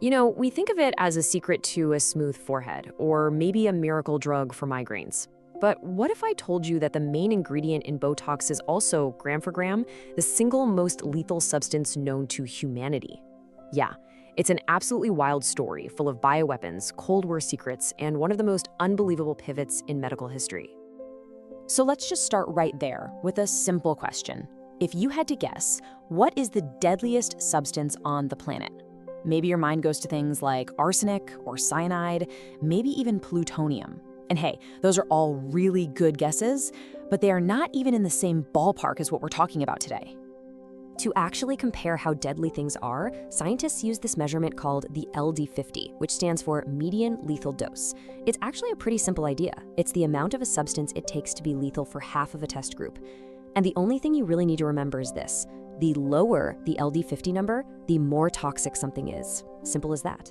You know, we think of it as a secret to a smooth forehead, or maybe a miracle drug for migraines. But what if I told you that the main ingredient in Botox is also, gram for gram, the single most lethal substance known to humanity? Yeah, it's an absolutely wild story full of bioweapons, Cold War secrets, and one of the most unbelievable pivots in medical history. So let's just start right there with a simple question. If you had to guess, what is the deadliest substance on the planet? Maybe your mind goes to things like arsenic or cyanide, maybe even plutonium. And hey, those are all really good guesses, but they are not even in the same ballpark as what we're talking about today. To actually compare how deadly things are, scientists use this measurement called the LD50, which stands for median lethal dose. It's actually a pretty simple idea. It's the amount of a substance it takes to be lethal for half of a test group. And the only thing you really need to remember is this: the lower the LD50 number, the more toxic something is. Simple as that.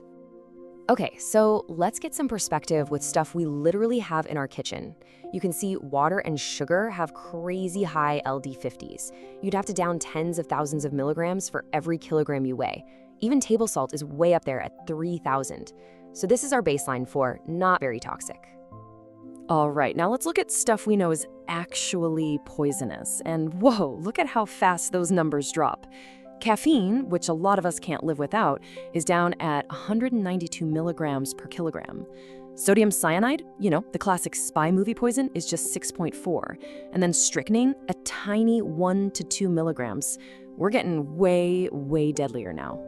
Okay, so let's get some perspective with stuff we literally have in our kitchen. You can see water and sugar have crazy high LD50s. You'd have to down tens of thousands of milligrams for every kilogram you weigh. Even table salt is way up there at 3,000. So this is our baseline for not very toxic. All right, now let's look at stuff we know is actually poisonous. And whoa, look at how fast those numbers drop. Caffeine, which a lot of us can't live without, is down at 192 milligrams per kilogram. Sodium cyanide, the classic spy movie poison, is just 6.4. And then strychnine, a tiny 1 to 2 milligrams. We're getting way, way deadlier now.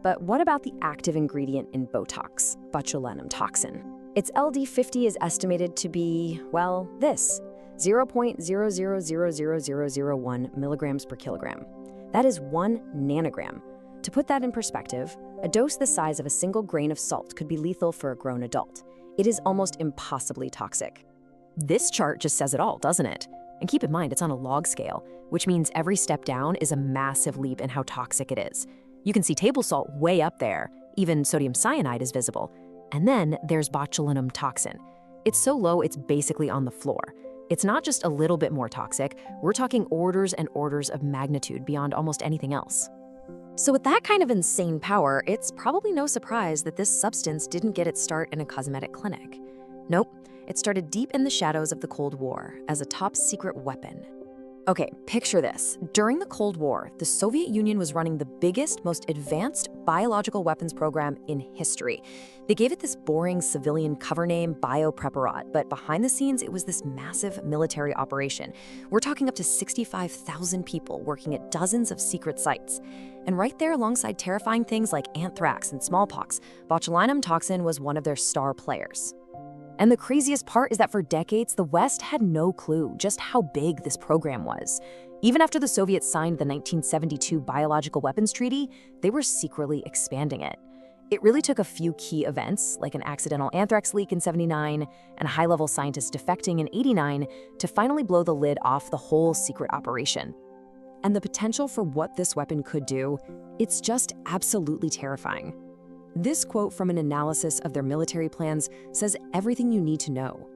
But what about the active ingredient in Botox, botulinum toxin? Its LD50 is estimated to be, well, this, 0.000001 milligrams per kilogram. That is 1 nanogram. To put that in perspective, a dose the size of a single grain of salt could be lethal for a grown adult. It is almost impossibly toxic. This chart just says it all, doesn't it? And keep in mind, it's on a log scale, which means every step down is a massive leap in how toxic it is. You can see table salt way up there. Even sodium cyanide is visible. And then there's botulinum toxin. It's so low, it's basically on the floor. It's not just a little bit more toxic, we're talking orders and orders of magnitude beyond almost anything else. So with that kind of insane power, it's probably no surprise that this substance didn't get its start in a cosmetic clinic. Nope, it started deep in the shadows of the Cold War as a top secret weapon. Okay, picture this. During the Cold War, the Soviet Union was running the biggest, most advanced biological weapons program in history. They gave it this boring civilian cover name, Biopreparat, but behind the scenes, it was this massive military operation. We're talking up to 65,000 people working at dozens of secret sites. And right there alongside terrifying things like anthrax and smallpox, botulinum toxin was one of their star players. And the craziest part is that for decades, the West had no clue just how big this program was. Even after the Soviets signed the 1972 Biological Weapons Treaty, they were secretly expanding it. It really took a few key events, like an accidental anthrax leak in '79 and high-level scientists defecting in '89, to finally blow the lid off the whole secret operation. And the potential for what this weapon could do, it's just absolutely terrifying. This quote from an analysis of their military plans says everything you need to know.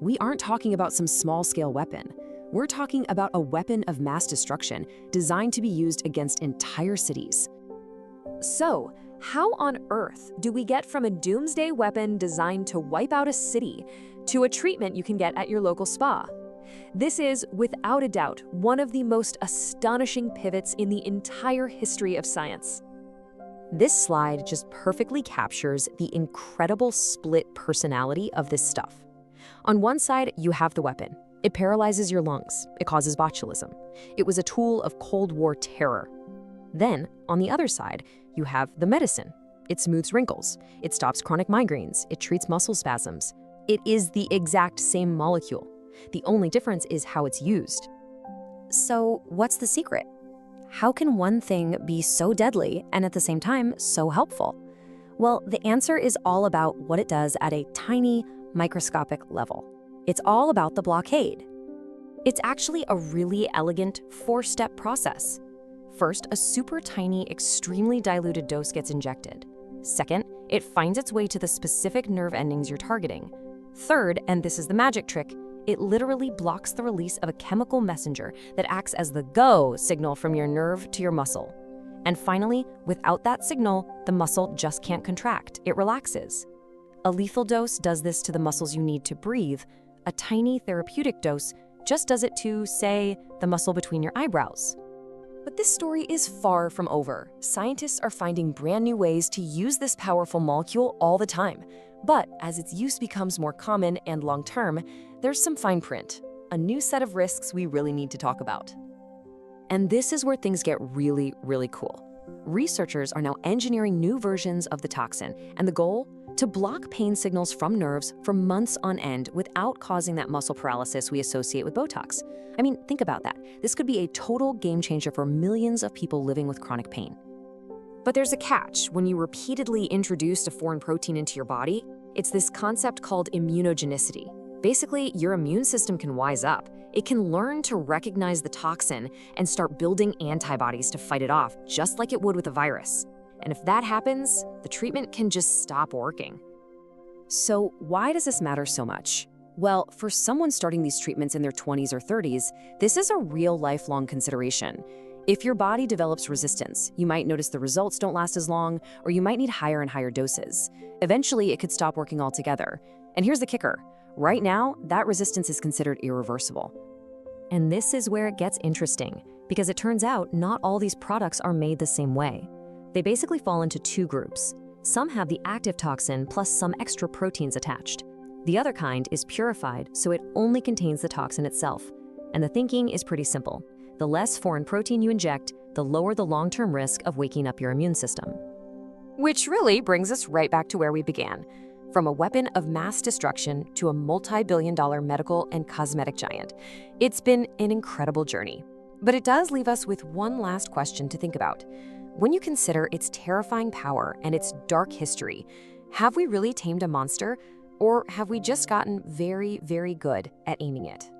We aren't talking about some small-scale weapon. We're talking about a weapon of mass destruction designed to be used against entire cities. So, how on earth do we get from a doomsday weapon designed to wipe out a city to a treatment you can get at your local spa? This is, without a doubt, one of the most astonishing pivots in the entire history of science. This slide just perfectly captures the incredible split personality of this stuff. On one side, you have the weapon. It paralyzes your lungs. It causes botulism. It was a tool of Cold War terror. Then, on the other side, you have the medicine. It smooths wrinkles. It stops chronic migraines. It treats muscle spasms. It is the exact same molecule. The only difference is how it's used. So, what's the secret? How can one thing be so deadly and at the same time so helpful? Well, the answer is all about what it does at a tiny, microscopic level. It's all about the blockade. It's actually a really elegant 4-step process. First, a super tiny, extremely diluted dose gets injected. Second, it finds its way to the specific nerve endings you're targeting. Third, and this is the magic trick, it literally blocks the release of a chemical messenger that acts as the go signal from your nerve to your muscle. And finally, without that signal, the muscle just can't contract, it relaxes. A lethal dose does this to the muscles you need to breathe. A tiny therapeutic dose just does it to, say, the muscle between your eyebrows. But this story is far from over. Scientists are finding brand new ways to use this powerful molecule all the time. But as its use becomes more common and long-term, there's some fine print, a new set of risks we really need to talk about. And this is where things get really, really cool. Researchers are now engineering new versions of the toxin, and the goal? To block pain signals from nerves for months on end without causing that muscle paralysis we associate with Botox. I mean, think about that. This could be a total game changer for millions of people living with chronic pain. But there's a catch. When you repeatedly introduce a foreign protein into your body, it's this concept called immunogenicity. Basically, your immune system can wise up. It can learn to recognize the toxin and start building antibodies to fight it off, just like it would with a virus. And if that happens, the treatment can just stop working. So why does this matter so much? Well, for someone starting these treatments in their 20s or 30s, this is a real lifelong consideration. If your body develops resistance, you might notice the results don't last as long, or you might need higher and higher doses. Eventually, it could stop working altogether. And here's the kicker. Right now, that resistance is considered irreversible. And this is where it gets interesting, because it turns out not all these products are made the same way. They basically fall into two groups. Some have the active toxin plus some extra proteins attached. The other kind is purified, so it only contains the toxin itself. And the thinking is pretty simple. The less foreign protein you inject, the lower the long-term risk of waking up your immune system. Which really brings us right back to where we began. From a weapon of mass destruction to a multi-billion-dollar medical and cosmetic giant. It's been an incredible journey. But it does leave us with one last question to think about. When you consider its terrifying power and its dark history, have we really tamed a monster, or have we just gotten very, very good at aiming it?